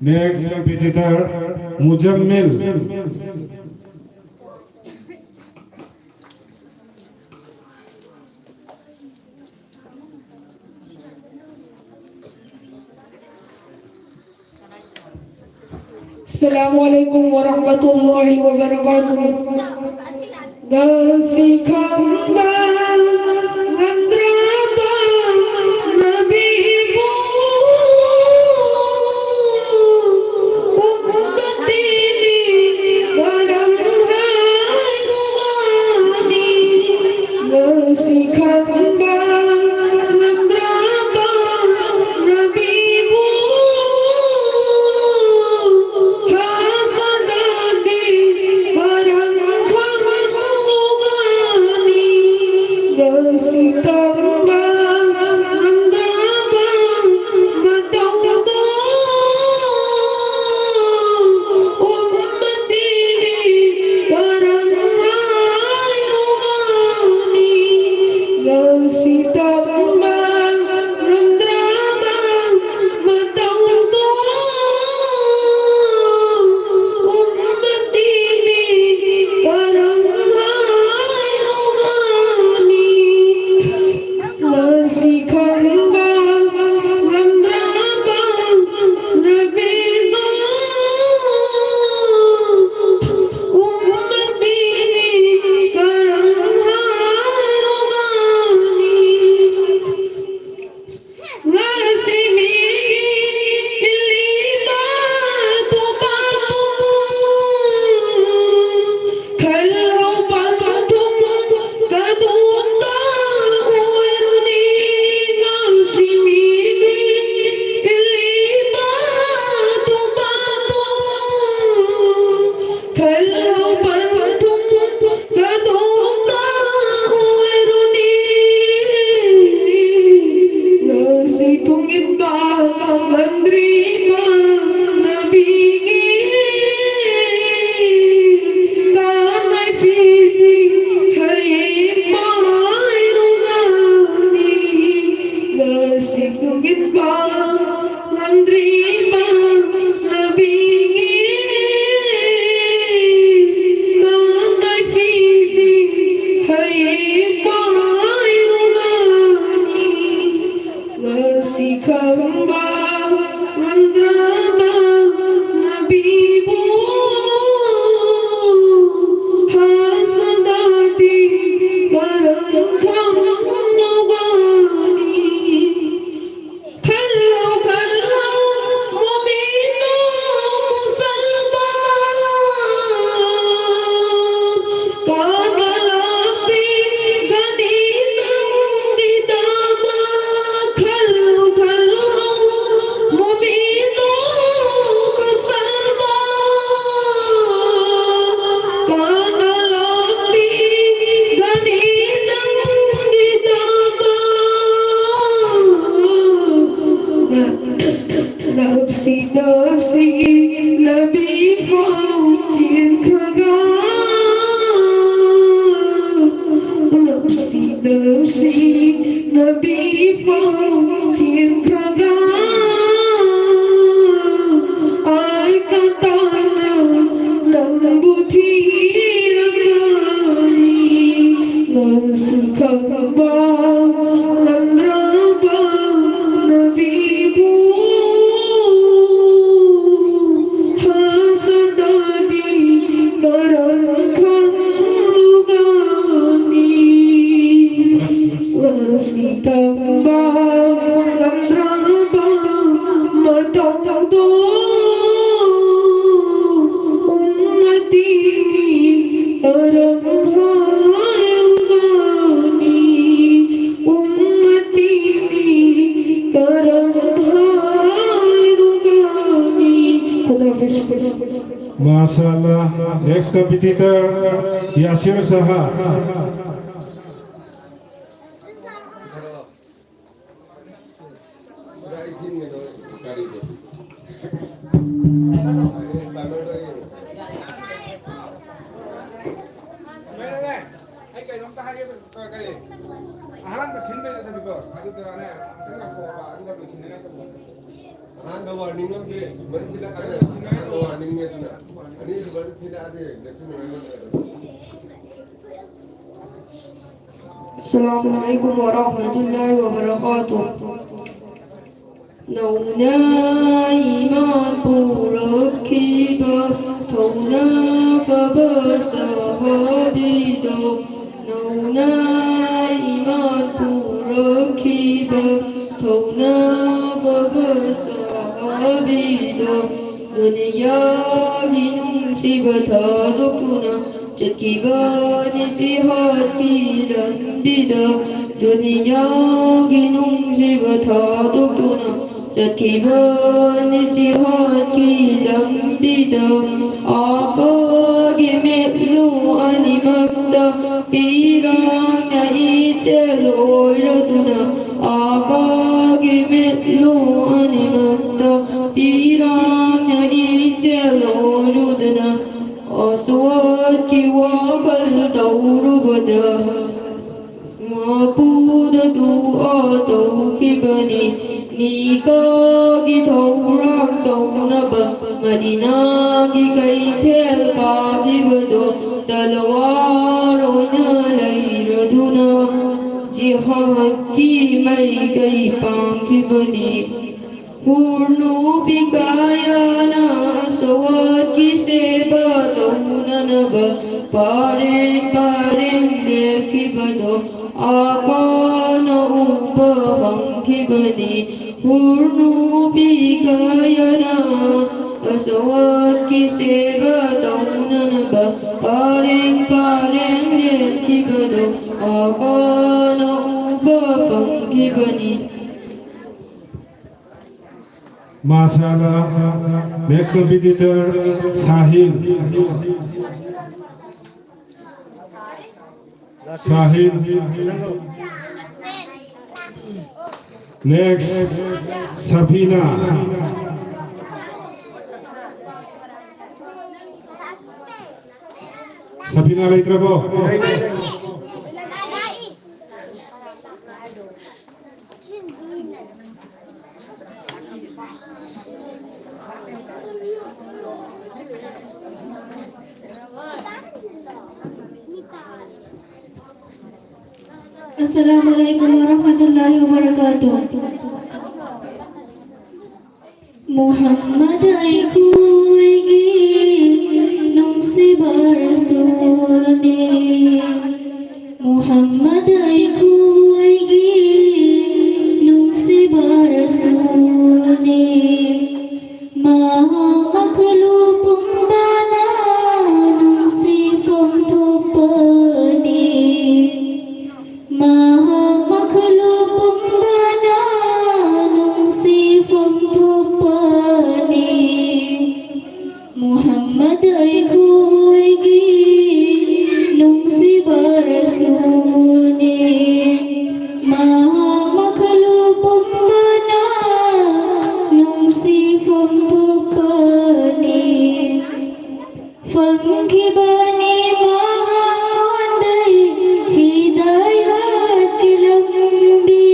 Next competitor, Mujammil. Assalamualaikum warahmatullahi wabarakatuh. Kasih kembang ngandraba Nabi ibu umat ini kadang hai rumani. Kasih kembang ngandraba Nabi ibu Masalah. Next competitor, Yasir Saha. Anda warning no be, baru tidak ada. Anda warningnya tu nak. Ini baru tidak ada. Jadi memang. Assalamualaikum warahmatullahi wabarakatuh. Nauna iman purakiba, tauna fabasahabido. Nauna iman purakiba, tauna fabasahabido. Dunia ginung sibata dukuna, Jatkiban jihad ki lambida. Dunia ginung sibata dukuna, Jatkiban jihad ki lambida. Aka gimelu animakta, pirana ijel oraduna. Aka gimelu animakta, pirana ijel oraduna. Aswad ki wakal dawru bada, mapuda dua daw ki bani. Nika ki thawrak dawnaba, Madina ki kay thel ka ki bado. Talwar oina layraduna, jihad ki may kay pang ki bani. Hurnu bigayana aswad ki seba tauna naba, pareng pareng lev ki bado. Aka na upa fang ki bani. Hurnu bigayana aswad ki seba tauna naba, pareng pareng lev ki bado. Aka na upa fang ki bani. Masalah. Next competitor Sahil. Sahil. Next Safina. Safina Laitrabo. Assalamualaikum warahmatullahi wabarakatuh. Muhammad aiku igi nung si barasuni. Muhammad aiku igi nung si barasuni. Maha makalupong bana nung si fong topani. Maha makalupong bana nung si fong topani. Muhammad aiku igi nung si barasuni. Maha makalupong bana nung si fong topani. Fang kibani maha ngonday hidayat kilambi.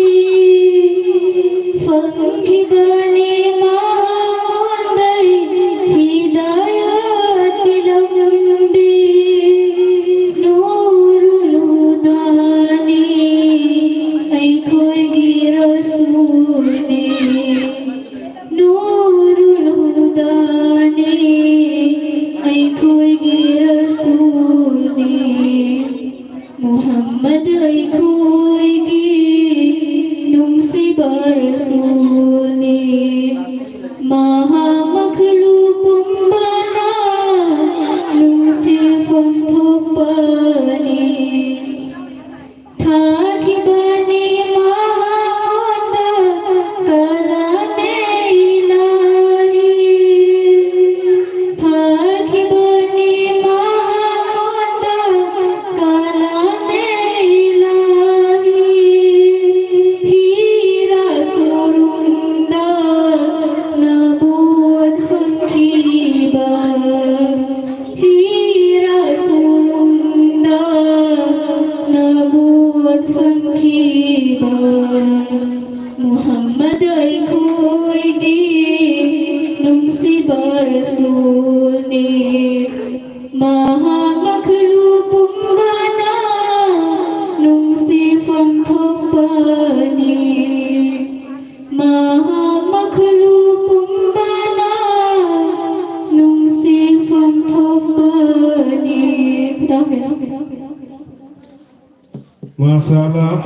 Fang kibani maha ngonday hidayat kilambi. Nurul hudani ay koy girasuni. Nurul hudani ay koy girasuni. Muhammad ay koy ginung si barasuni. Maha makalupong bana nung si fong topani. Thakibani maha ngonda kalame ilahi. Thakibani maha ngonda kalame ilahi. Hira surunda Mashallah.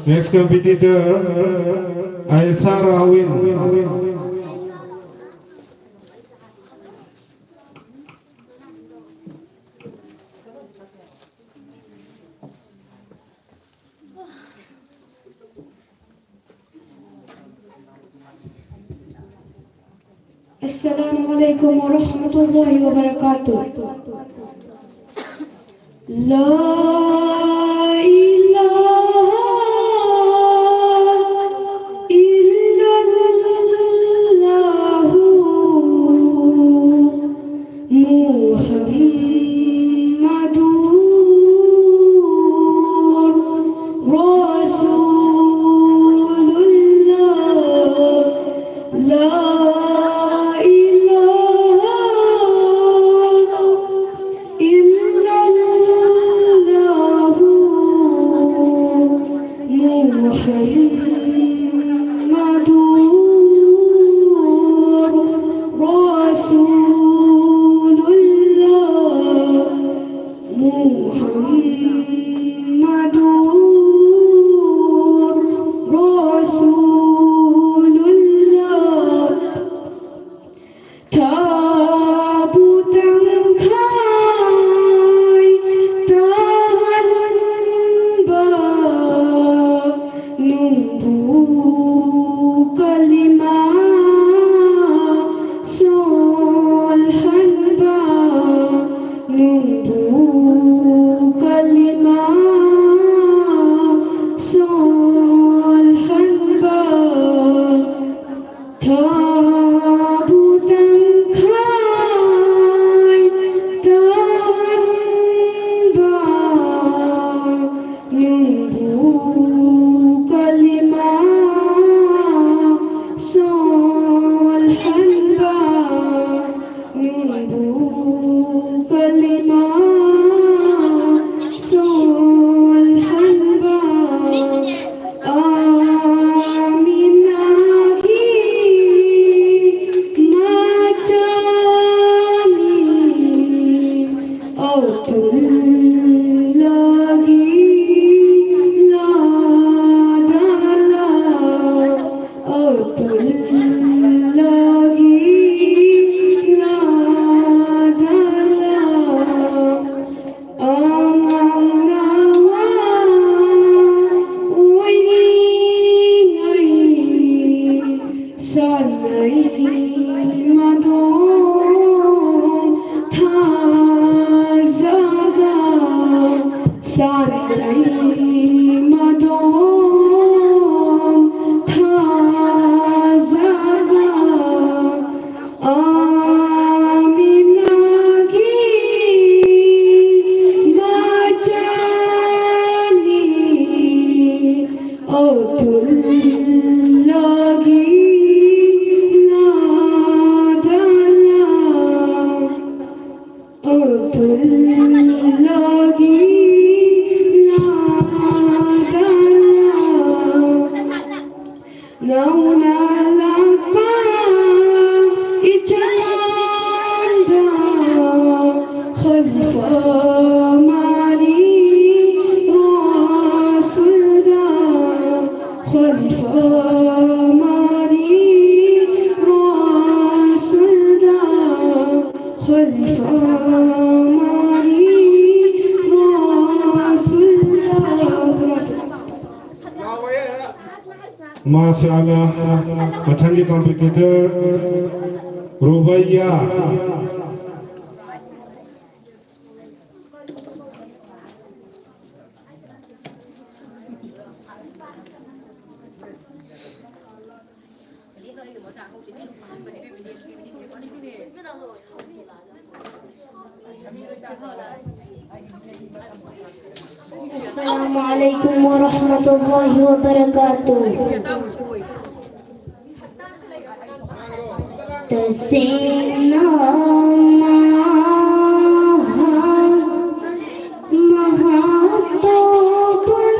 Next competitor, Aisyah Rawin. Assalamualaikum warahmatullahi wabarakatuh. La ilaha illallah Muhammadur Rasulullah. La Mashallah. Mathangi competitor, Rubaiya. Assalamualaikum warahmatullahi wabarakatuh. Tasing nama mahato pun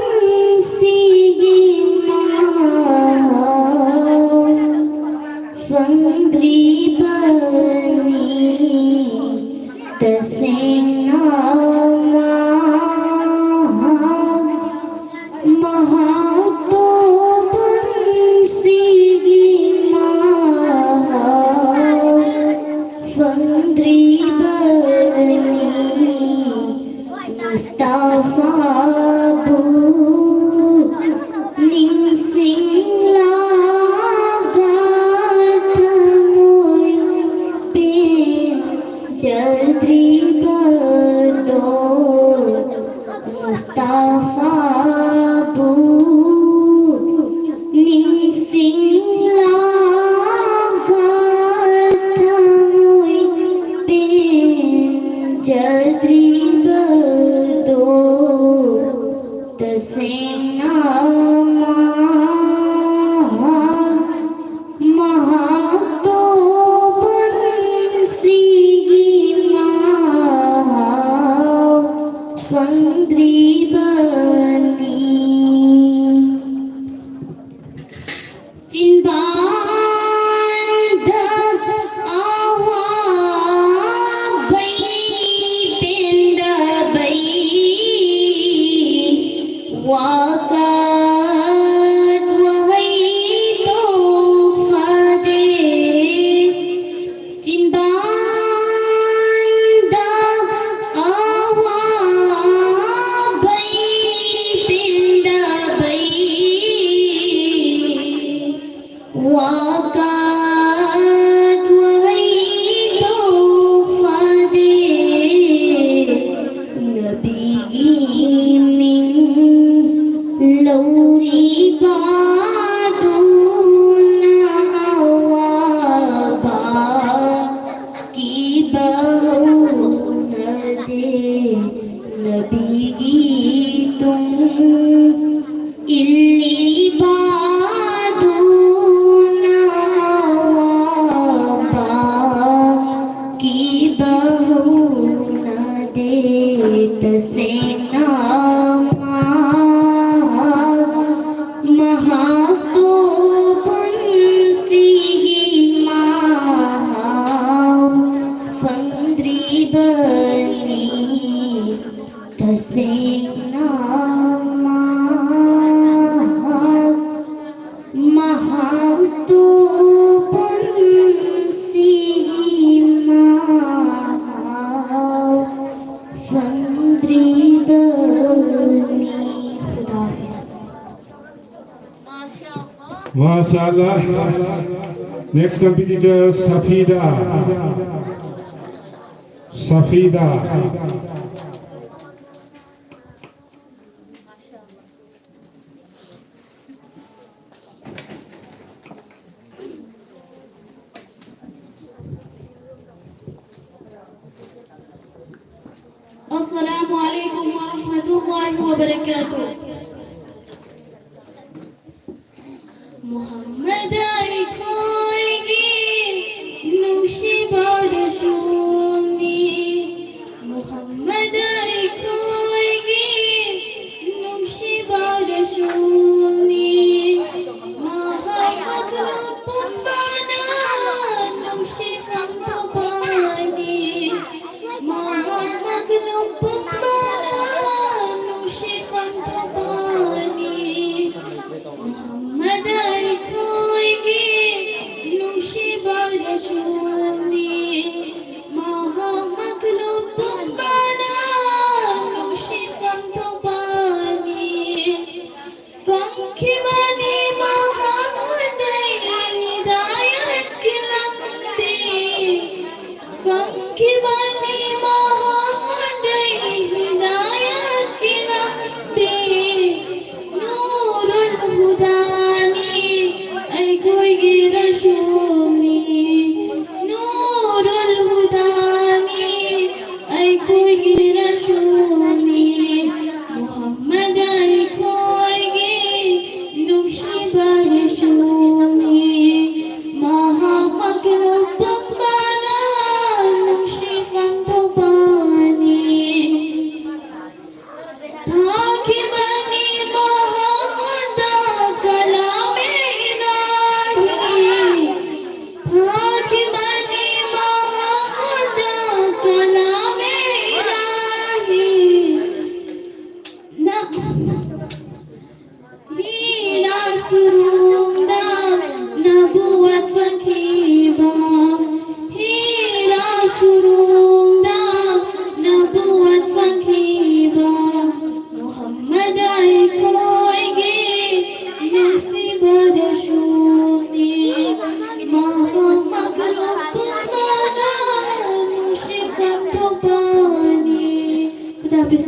sigima fangri bani tasing nama Jinban da awa bai pinda bai wakat wahai tofade Jinban da awa bai pinda bai wakat wahai tofade Nabi giming lawri baduna awaba ki bahuna de Nabi gitum illi baduna awaba ki bahuna de tasena Mahato Pansihi Mahau Fandri Bani Tasena Mahato Pansihi Mahau Fandri Bani Khudafiz MashaAllah. Next competitor, Safida. Safida. Assalamualaikum warahmatullahi wabarakatuh. Muhammad ai koigi nushi barashuni Muhammad ai koigi nushi barashuni Muhammad pumbana nushi samtapani Muhammad pumbana nushi samtapani Muhammad ai koigi nushi barashuni Muhammad pumbana nushi samtapani Fankibani Muhammad hidayat kilambi Fankibani Muhammad hidayat kilambi Nurul hudani ay koigi rashuni Nurul hudani ay koigi rashuni Muhammad ay koigi nushi barashuni Mahamakhluk pumbana nushi samtapani Thakibani Muhammad kalame ilahi Thakibani Muhammad kalame ilahi Na hina surunda nabuat fakiba Hina surunda nabuat fakiba Muhammad ai koigi nushi barashuni Mahamakhluk pumbana nushi samtapani Khudafiz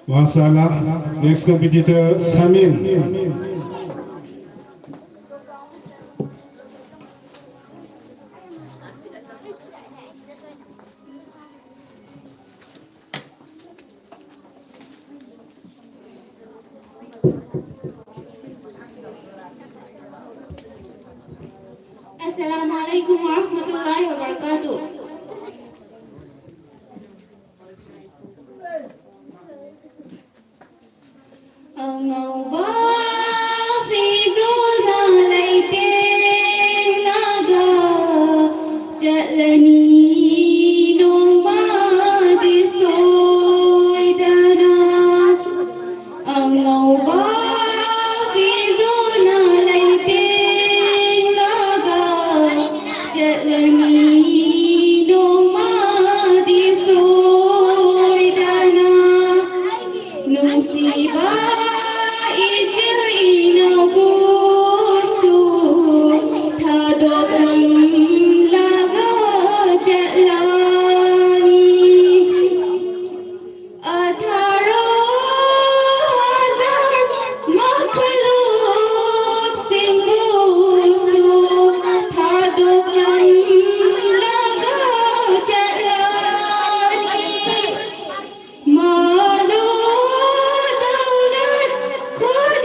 MashaAllah. Next competitor, Samin. Assalamualaikum warahmatullahi wabarakatuh. Engau bafi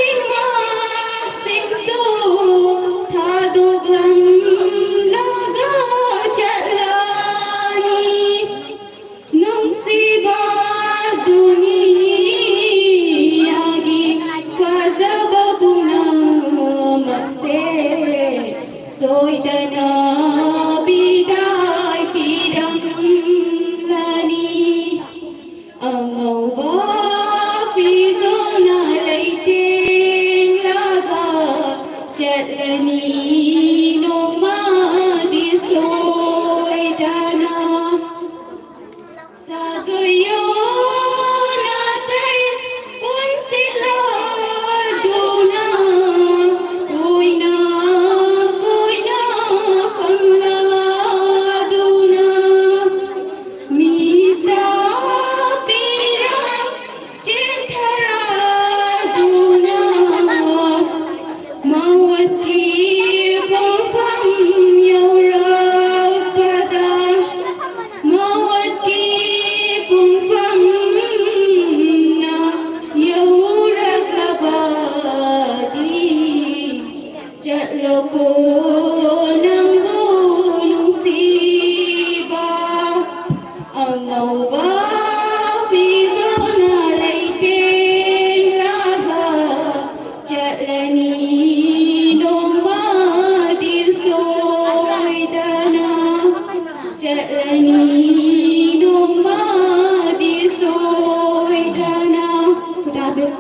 sing mak sing su thaduk lam laga jalani nung si ba dunia gi fazababuna makse soidana bidai piram lani angau fizona leiting laba jatlani no madi soidana sagayo natai pun sila duna kuina khalla duna mita piram cinthara duna mawati fam yaurapada mawati fam na yauragabadi jatloko nang gunung siba angau ba fizona leiting laga jatlani no madi soidana jatlani no madi soidana. Khuda Hafiz.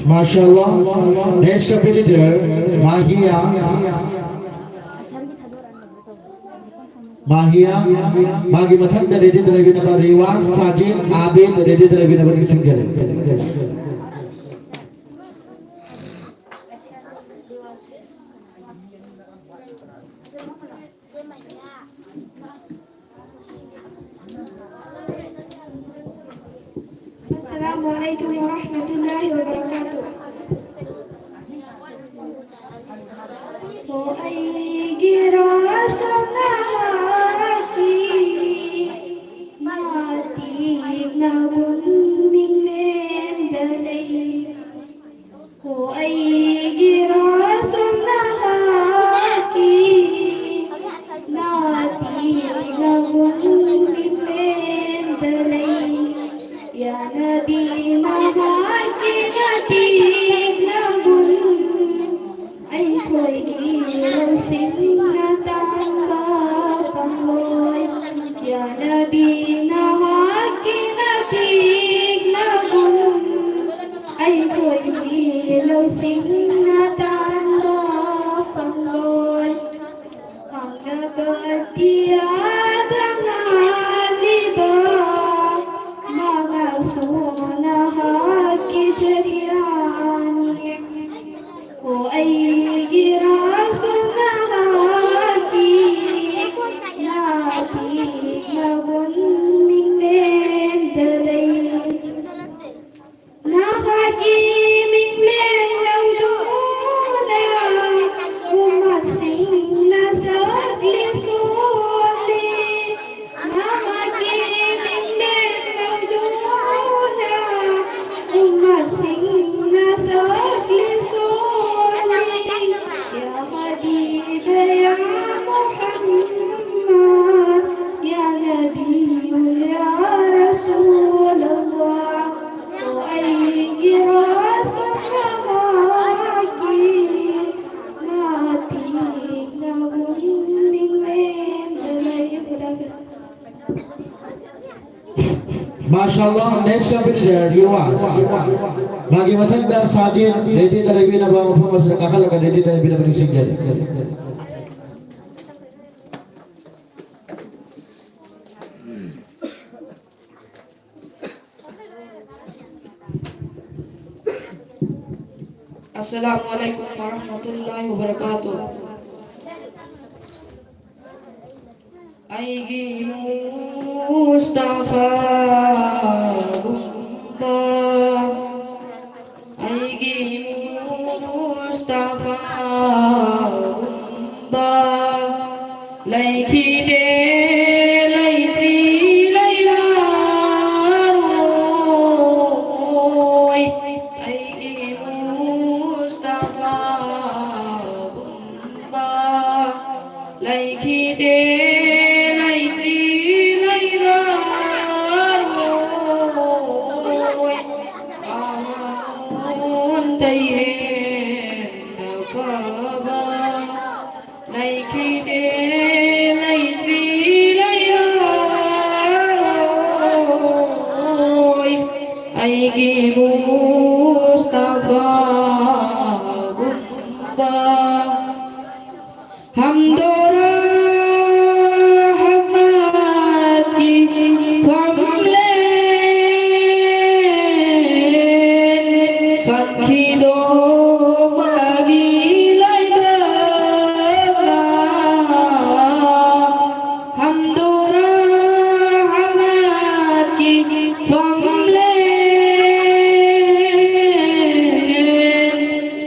MashaAllah. Next competitor, Mahia. Magi mathang da ready to ready number Riwas, Sajid, Abid, ready to ready number single. Assalamualaikum warahmatullahi wabarakatuh. Oh ai gira sonaki mati nagun minglen dalai. Oh ai gira sonaki mati nagun minglen dalai. Ya Nabi mahaki natik nagun ay khoi đi lâu sinh na tan ba phang loi. Ya Nabi mahaki natik nagun ay khoi đi lâu sinh na tan ba phang loi. Ang nabatiya dangalibah mga sunahat ki jariyani. O ay gira sunahati nati lagun minglen dalay nahaki minglen lauduna umat sing nasagli suli nahaki minglen lauduna umat sing nasagli suli ya habib ya Muhammad ya Nabi ya Rasulullah. O ay gira sunahaki natik nagun minglen dalay. Khuda Hafiz. MashaAllah. Next competitor, Riwas. Magi mathang da Sajid, ready to ready number performance kakal ready to ready number single. Assalamualaikum warahmatullahi wabarakatuh. Aigi Mustafa Gumba, Aigi Mustafa Gumba, Laiki de Laitri Laila tayhen faba lai khi te lai tri lai roi ai gi Mustafa gumba hamdora hamad ki famlen fakhi do magi lai ba hamdora hamad ki famlen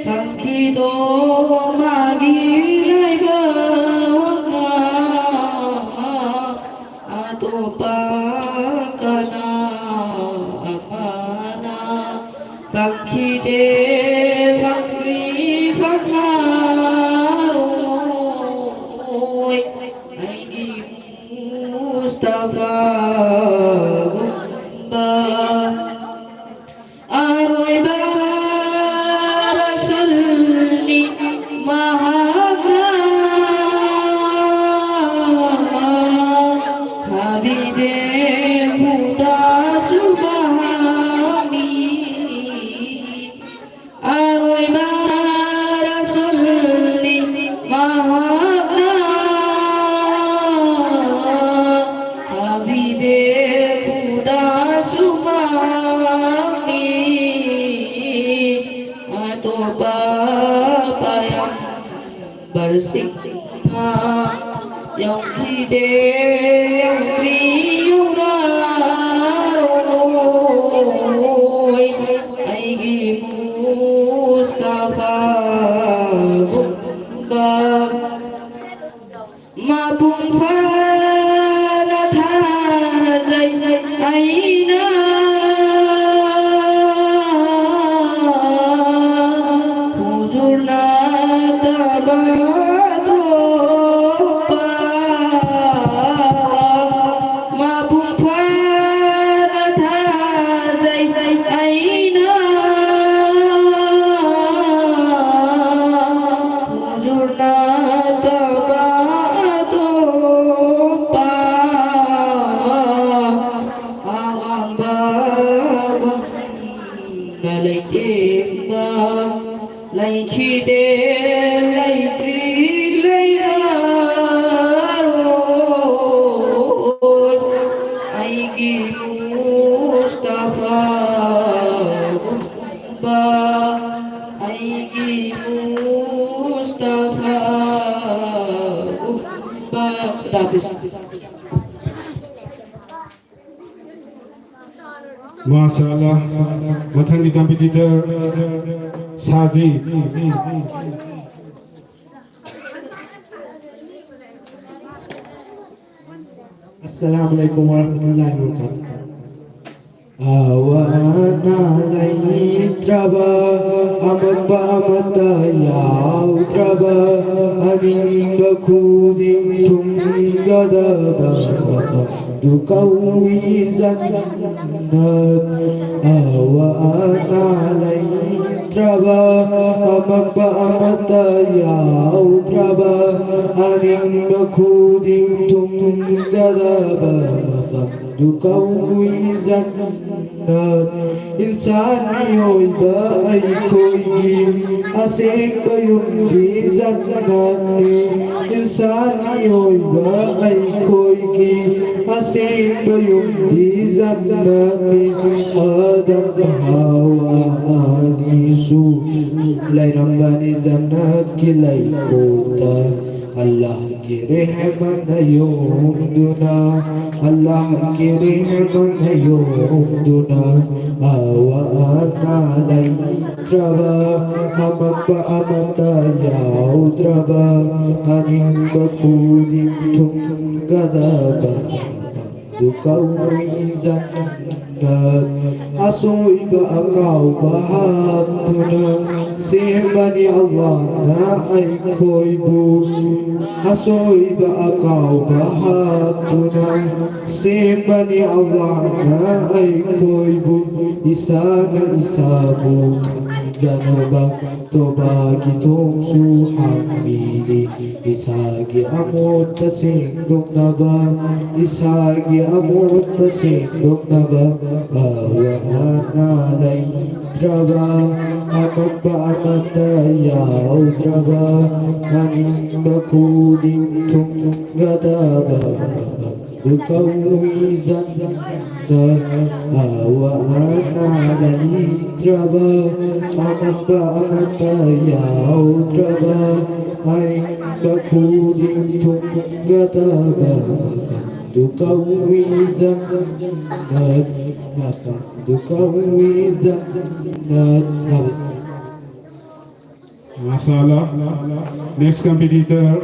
fakhi do magi lai ba atopa kana amana fakhi de fakri faklaroi aigi Mustafa gumba aroi ba rasulni mahagna habibe khuda subhani aroi ba rasulni mahagna habibe khuda subhani atopa payam bersikha yang hide yang tri yang raroi aigi Mustafa gumba mapung fana thazai aina huzurna tabado mapung fana thazai aina huzurna tabado lai khi de lai tri lai roi aigi Mustafa gumba aigi Mustafa gumba habis. MashaAllah. Mathani competitor Sajid. Assalamualaikum warahmatullahi wabarakatuh. Awana laitraba amabba mata yautraba aninga kudim tungadaba dukawi zannat awana laitraba amabba mata yautraba aninga kudim tungadaba dukawi zannat insani hoiba ai koigi aseka yundi zannati insani hoiba ai koigi aseka yundi zannati adam hawa anisu lai rabbani zannat kilai kota Allah की रहमत योमदुना अल्लाह की रहमत योमदुना आवाना लैत्रबा अमक्बा अमता याउद्रबा अनिम बकुदिम तुम Gadaba दुकावी zannat asoy ba akaw bahatuna sembani Allah na ay koy bu asoy ba akaw bahatuna sembani Allah na ay koy bu isa na isa bu janaba toba kitong suhamili isagi amot pasing naba isagi amot pasing naba awaan alay draba amat ba amat ayaw draba aning bakudim tung gadaba Dukawizan awaan alay draba amat ba amat ayaw draba aning bakudim tung gadaba Dukawizan Dukawizan habis. Masalah. Next competitor,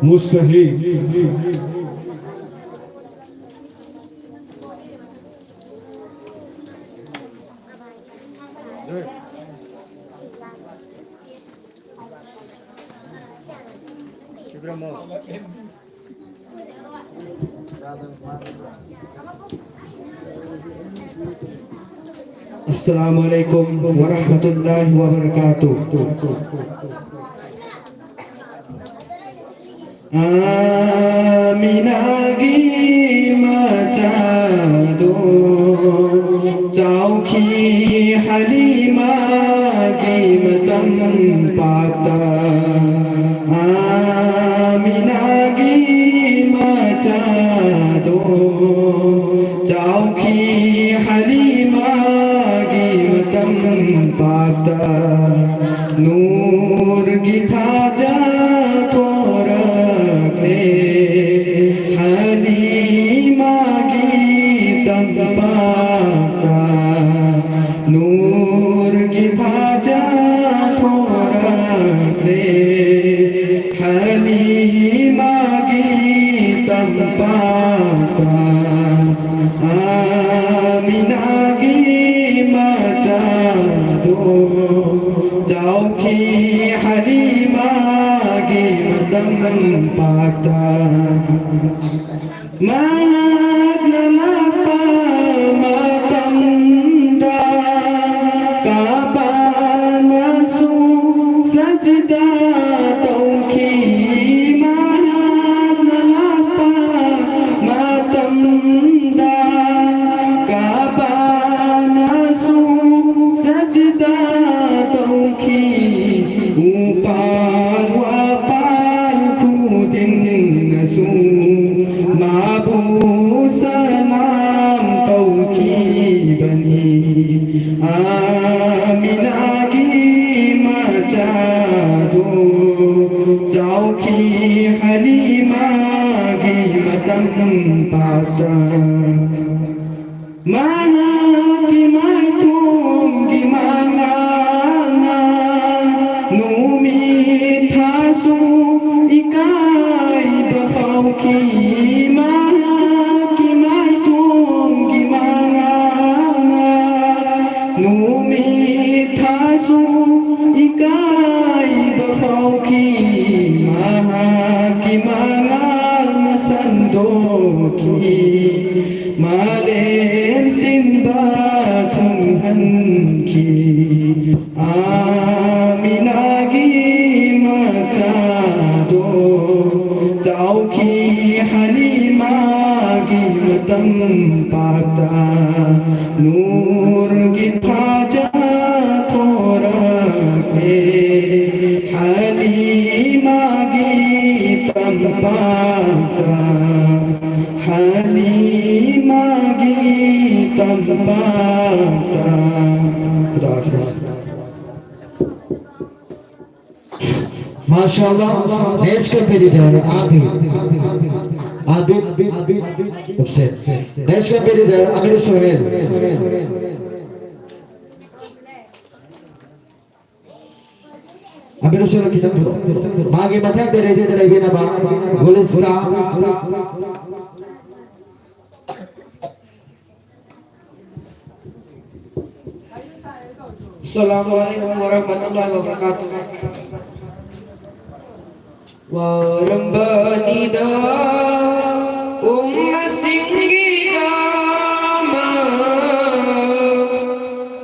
Mustahil. Assalamualaikum warahmatullahi wabarakatuh. Aminagi macado chauki halima gi matam pata Aminagi macado chauki halima pata nur githa ja thora kle halima gitam pata nur githa ja thora kle halima gitam pata aminagi chauki halima gi madam pata magnalapa matanda kabanasu sajda tauki magnalapa matanda kabanasu sajda tauki upal wapal kuting nasu mabu salam tauki bani aminagi macado chauki halima gi matam pata Mahaki maitung gimana numi thasu ikai bafauki Mahaki maitung gimana numi thasu ikai bafauki Mahaki mangal nasandoki Malem simba thung hanki Aminagi macado chauki halima gi matam pata nur githa ja thora kle halima gi tam pata halima gi tam pata Khuda Hafiz. MashaAllah, next competitor Abid upset. Next competitor Amir Sohail. Amir Sohail kita dulu. Magi mathak dari dia dari bina ba Gulista. Assalamualaikum warahmatullahi wabarakatuh. Warambanida singgida ma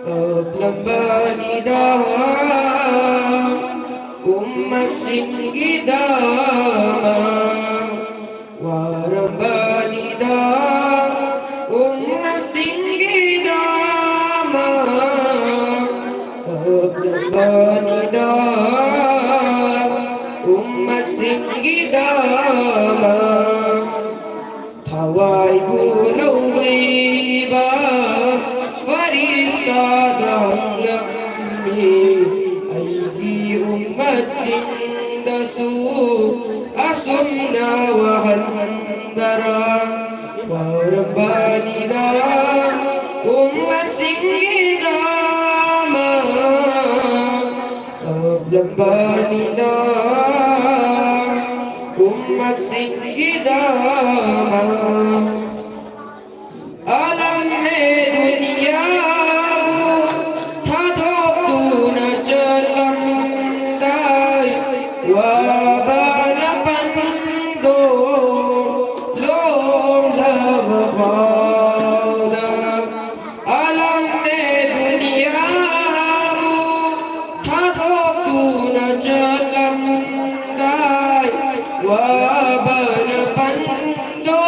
kablam Warabbanida Ummat Singida Warabbanida Ummat Singida Warabbanida Ummat Singida Thawai Buluwiba Farista Danglammi Aigi Ummat Sindasu Asunda Wahandara Warabbanida Ummat Singida Warabbanida Ummat Singida Alam mein duniya bu tha do na chalam dai wa bana pando lo love fauda alam mein duniya bu tha do na chalam dai wa bana pando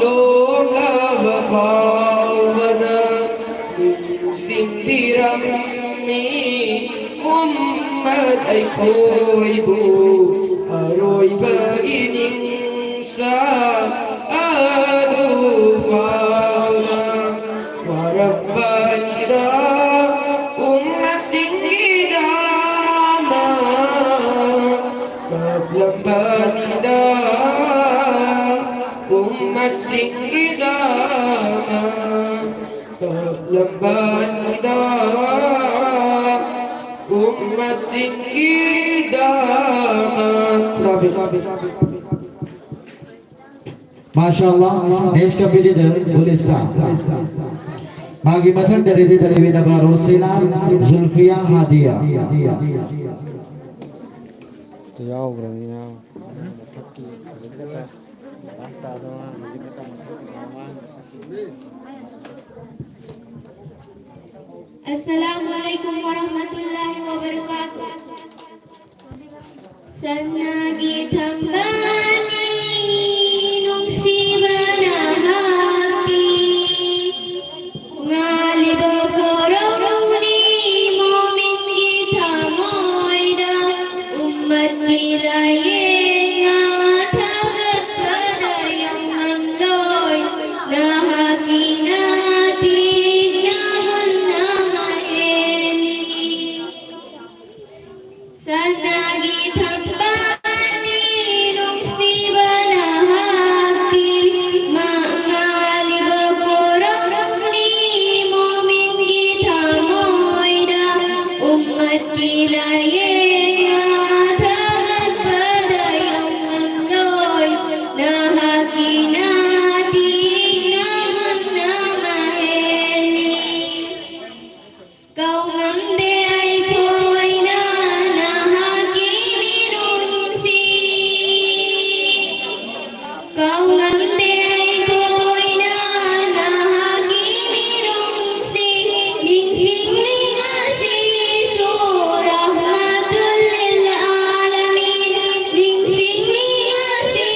lo love fauda Sindirammi ummat ay khoi bu aroi bagining sa adu faula warabbanida ummat singida kablambanida ummat singida kablambanida ummat singida माशाअल्लाह देश का leader Gulistan बागी मथन dari Bina Rosila Zulfia Hadia Assalamualaikum warahmatullahi wabarakatuh. Sanagi thambani nungsi banahati ngalibo koroni momin kita moida ummat kilaye ngatagat kadayang nanloy nahakinati Sanagi thambani nungsi banahati mangalib koroni momin kita moida ummat kilaye ngatagat padayang angloy nahakinati naman namaheli kau ngamde ay koy na Kau ngande ay koy na nahakimirungsi Ningsing lingasi surahmatul lil alamin Ningsing lingasi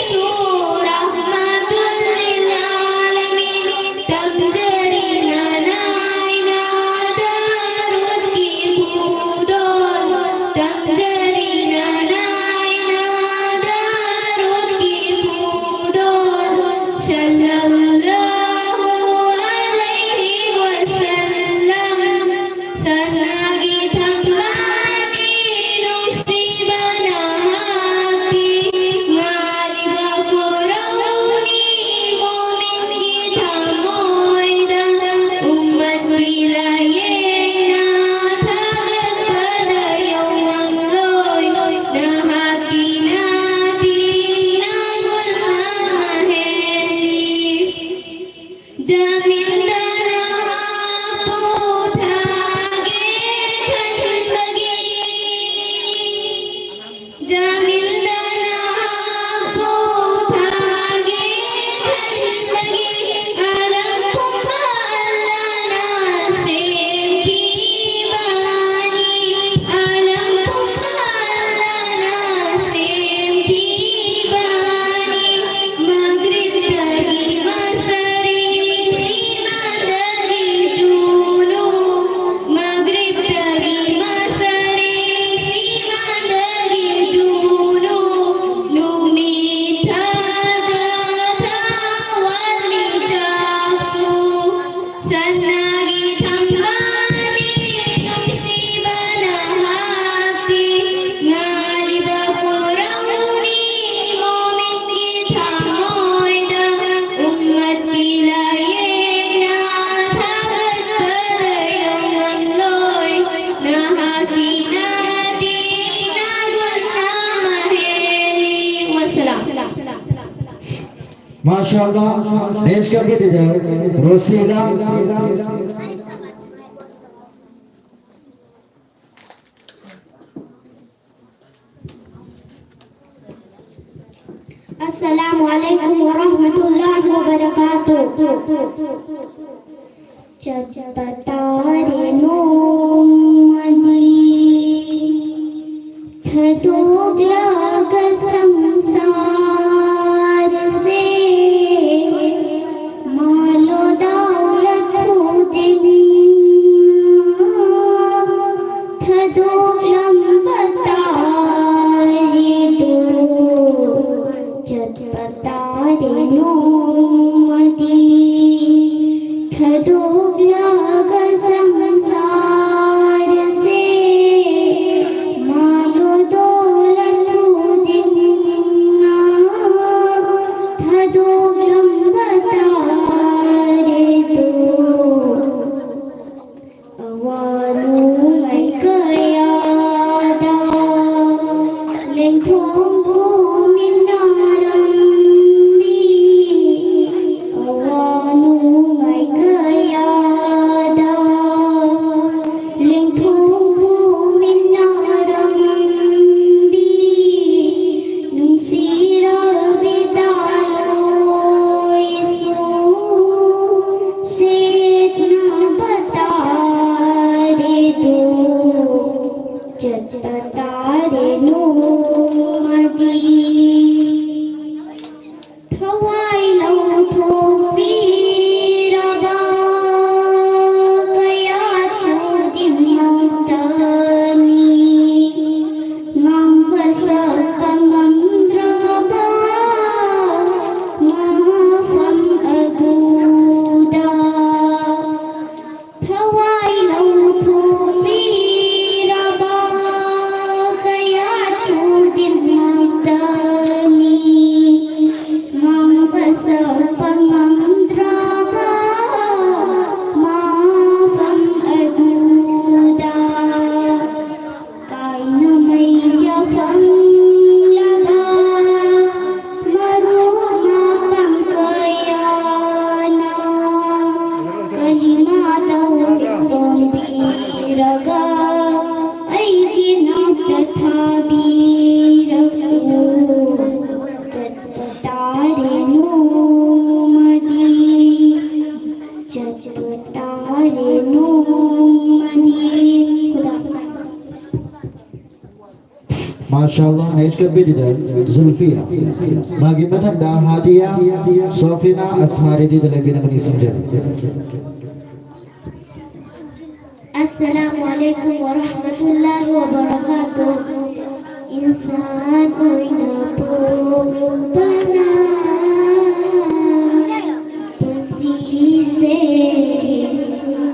surahmatul lil alamin Tamjari nanay na darud MashaAllah, next competitor, Rosila. Assalamualaikum warahmatullahi wabarakatuh. Jatpatare nomadi thadog lag samsar se malo daulat khudin thadog lambatare do Jatpatare nomadi thadog lag samsar se malo daulat khudin thadog lambatare do awanu ngai kaya da leng thong ko minaram bi awanu ngai kaya da leng thong ko minaram bi nung sira bitaloy su set na batare do Jatpatare nomadi thawai lau thok viraba kaya thudin mantani ngang pasa pangandraba mafam aguda thawai lau thok viraba kaya thudin mantani ngang pasa pangandraba mafam aguda kai na mai jafang laba maru mapang kaya na kalimatau sombiraga ay kinagtathabiragu Jatpatare nomadi Jatpatare nomadi MashaAllah, next competitor, Zulfia. Bagi matanda, hadiah, Sofina Asmari di dalam bina menisingjar. Assalamualaikum warahmatullahi wabarakatuh. Insan oina purubana Pensise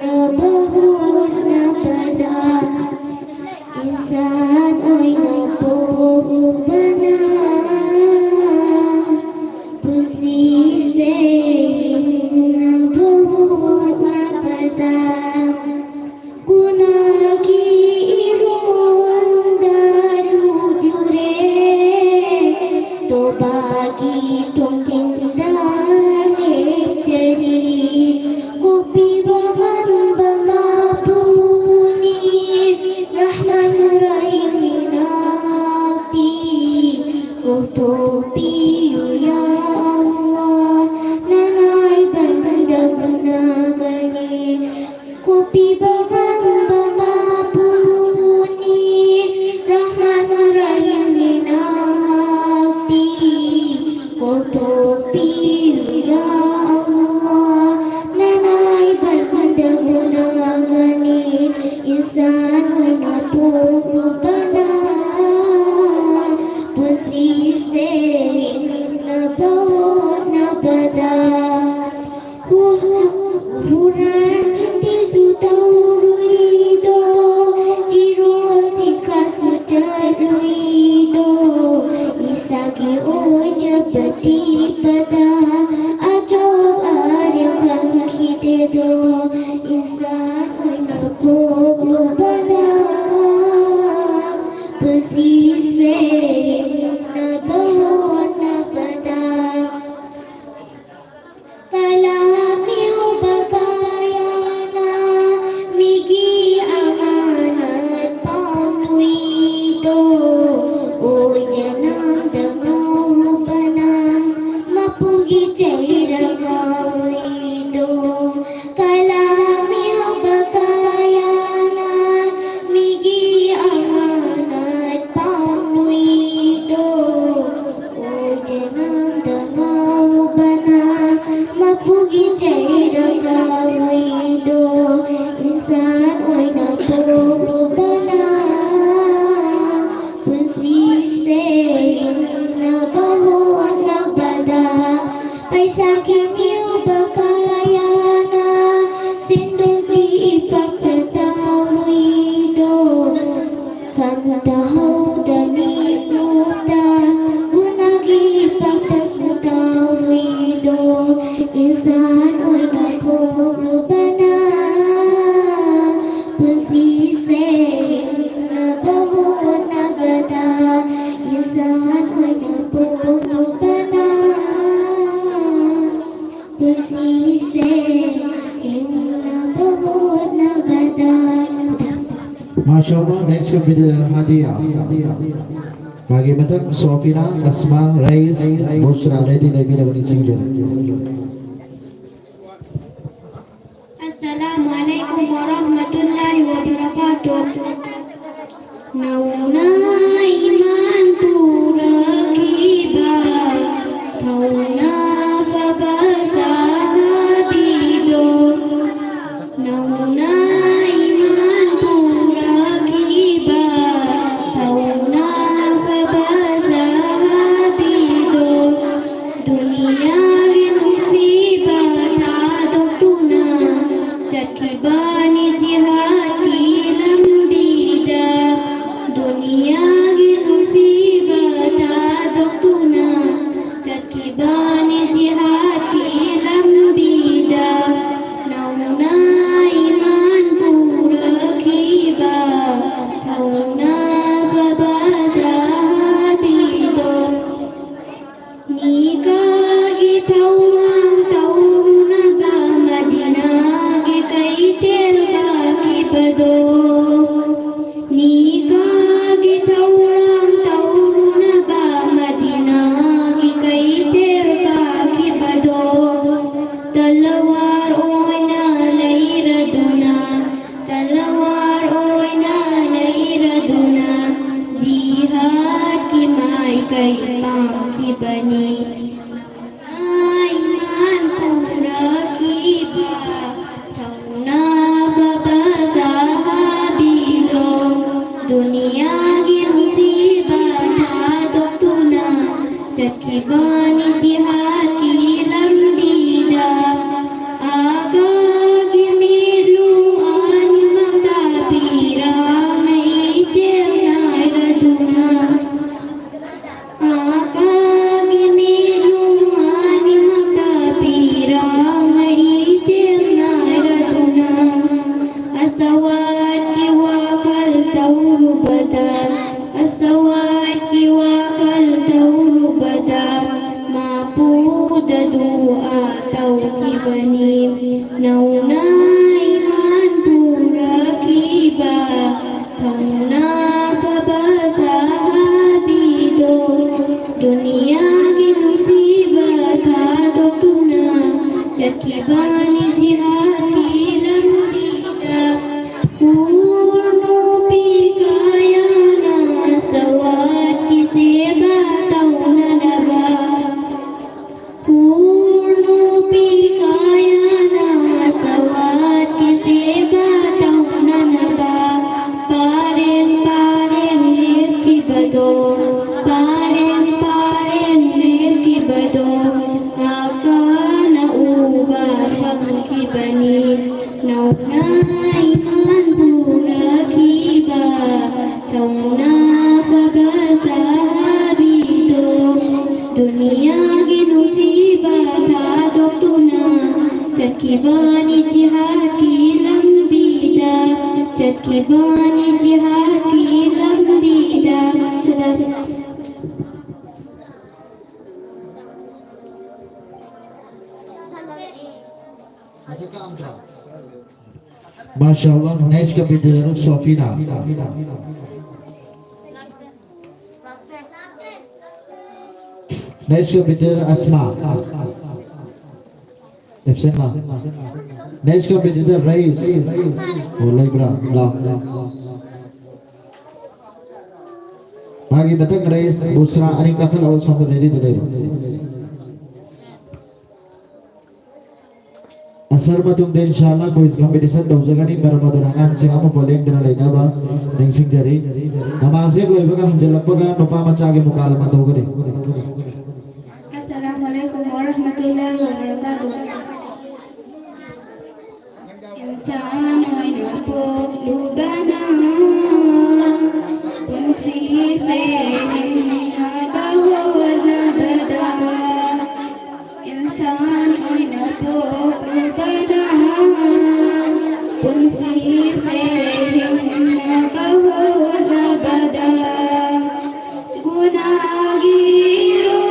na bahut na pada Insan oina purubana Pensise na bahut na pada Gunagi irun darudure to bagi tong cinta lepjari kopi bangan bangapuni rahman rahim minati kotopi ya Allah nanai banda gunagani kopi bangan bangapuni rahman rahim minati kotopi ya Allah nanai banda gunagani insan na purubana pensise na bahut na pada Huran cinti sutaruido Jirol jika sudah ruido Isagi oja bati pada Ajob arya kan kitedo Insan na purubana Persise na bahut na pada Izan oina purubana Punsiste na bahon na bada Paisa kimyo bakayana Sindugi ipagtatawido Kantahaw dani puta Gunagi ipagtasutawido Izan oina purubana Punsiste na bahon na bada Izan oina purubana Punsiste na bahon na bada MashaAllah, next computer Hadia. Bagi matang Sofina, Asma, Rais, Bushra, ready na binabani single. Assalamualaikum warahmatullahi wabarakatuh. Nauna iman turakiba, tauna fabasabido. Nauna iman turakiba, tauna fabasabido. Dunia ginusiba tadok tuna. Chakibani jihati lambida dunia ginusiba tadok tuna Chakibani jihati lambida nauna iman pura kiba tauna fabasabido nikagi taunang tauna ba madina Kaitel kaki bado nikagi taurang tauruna ba madina ki kaitel kaki bado talawar oy na layraduna talawar oy na layraduna jihad ki mai kai pang ki bani iman pura ki ba tauna babasabido dunia ginusiba tadok tuna Chakibani jihati lambida aga gimilu ani magtapira may jernay raduna aga gimilu ani magtapira may jernay raduna asawat ki wakal tauru badam asawat ki wakal tauru badam mapuda dua tau ki banim nauna iman pura kiba tauna fabasabido dunia ginusiba tadok tuna Chakibani jihati lambida Purno pikayana sawat ki seba tauna naba Purno pikayana sawat ki seba tauna naba Pareng pareng lir ki bado Pareng pareng lir ki bado Akana uba fang ki bani Nauna iman pura kiba Tauna fabasabido dunia ginusiba tadok tuna Chakibani jihati lambida Chakibani jihati lambida MashaAllah, next computer Sofina. Next computer Asma. Efsenlah. Next computer Rais. Mulai berat. Bagi batang Rais Busra ani kakal awal sampai dari tadi. Asar matungde inshallah quiz competition tawjagani baramadar hangan sing amo boleng dana laina ba ningsing jari namaz ke loibaga hanjalakbaga nopa macage mukalama tawgare. Assalamualaikum warahmatullahi wabarakatuh. Insan hoina pok lubana punsi se bahwana bada. Insan hoina pok lubana punsi se bahwana bada. Gunagiro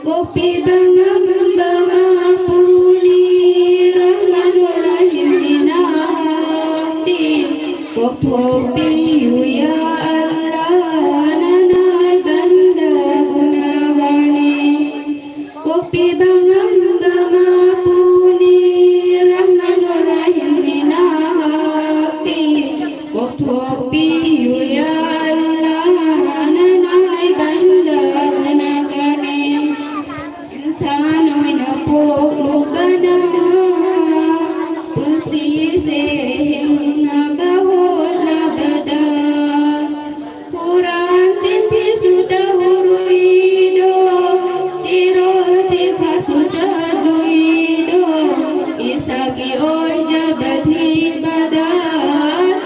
Kopi bangam bama puni rahman warahim dinati kopi ya Allah nanai banda gunagani kopi bangam bama puni rahman warahim dinati kopi ya Allah nanai banda gunagani insan hoina pok lubana punsi se hingna bahona bada Quran cinti sudah huruido ciro cikha sujaduido isagi oi jabati bada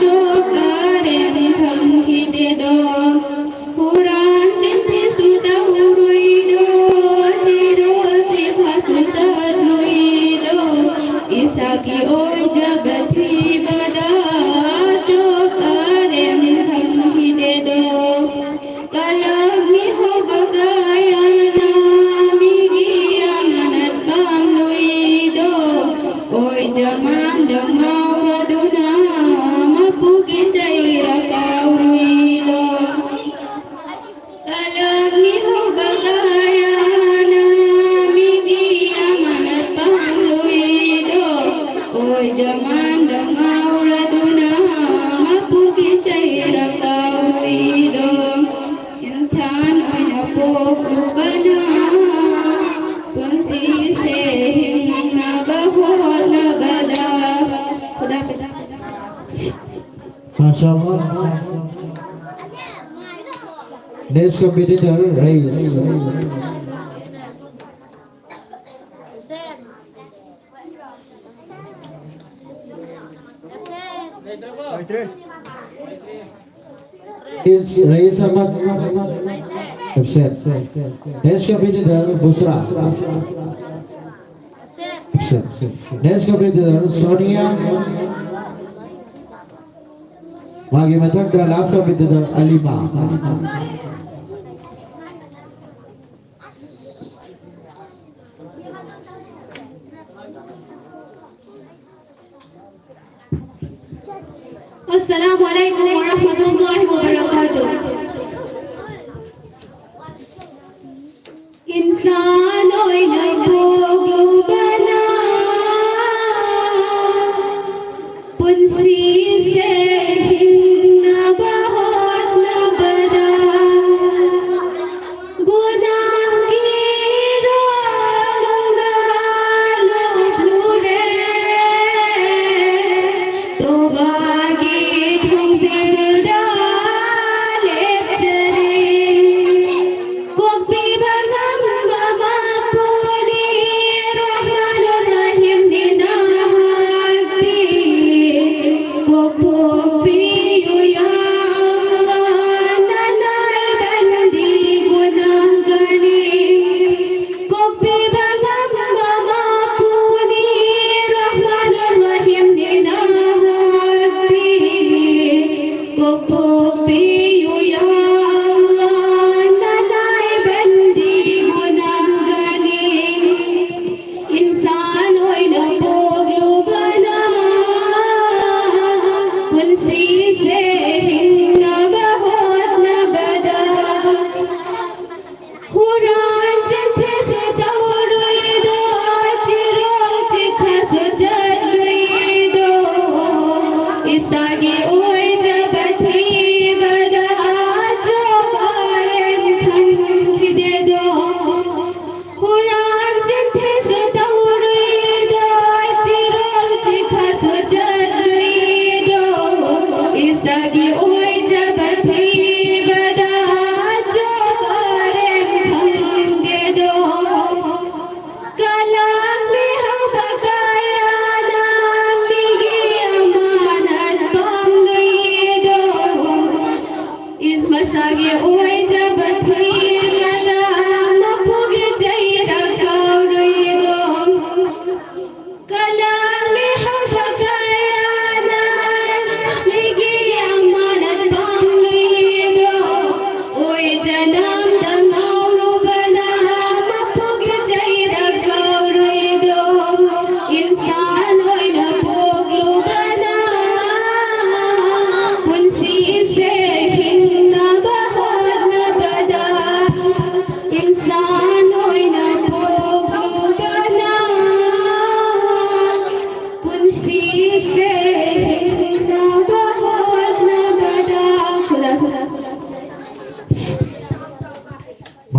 cokaren khangki dedo Quran cinti sudah huruido ciro cikha sujaduido isagi oi jabati bada cokaren khangki dedo kalami ho bagayana migi amanat bam luido oi jaman dengau raduna mapugi caira kau luido kalami ho bagayana migi amanat bam luido oi jaman dengau raduna mapugi caira kau luido insan hoina pok lubana punsi se hingna bahona bada Khuda Hafiz. Mashallah. Next competitor Rais. Is Rais Ahmad absent. Next competitor Busra. Absent. Next competitor Sonia. Magi matak the last competitor Alima. Assalamualaikum warahmatullahi wabarakatuh. Insan hoina pok lubana punsi se hingna bahona bada gunagiro lungalo blure to bagi thong zilda lepchare kopi bangam bama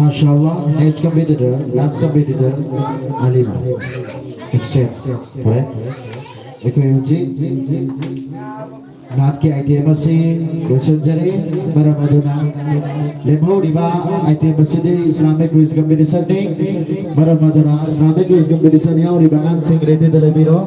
MashaAllah, next competitor, last competitor, Alima. Accept. Correct? Eko Yuji. Naat ki item si question jare baramaduna. Lemho riba item si de Islamic quiz competition ni baramaduna Islamic quiz competition yaw ribangan sing rete dalabiro.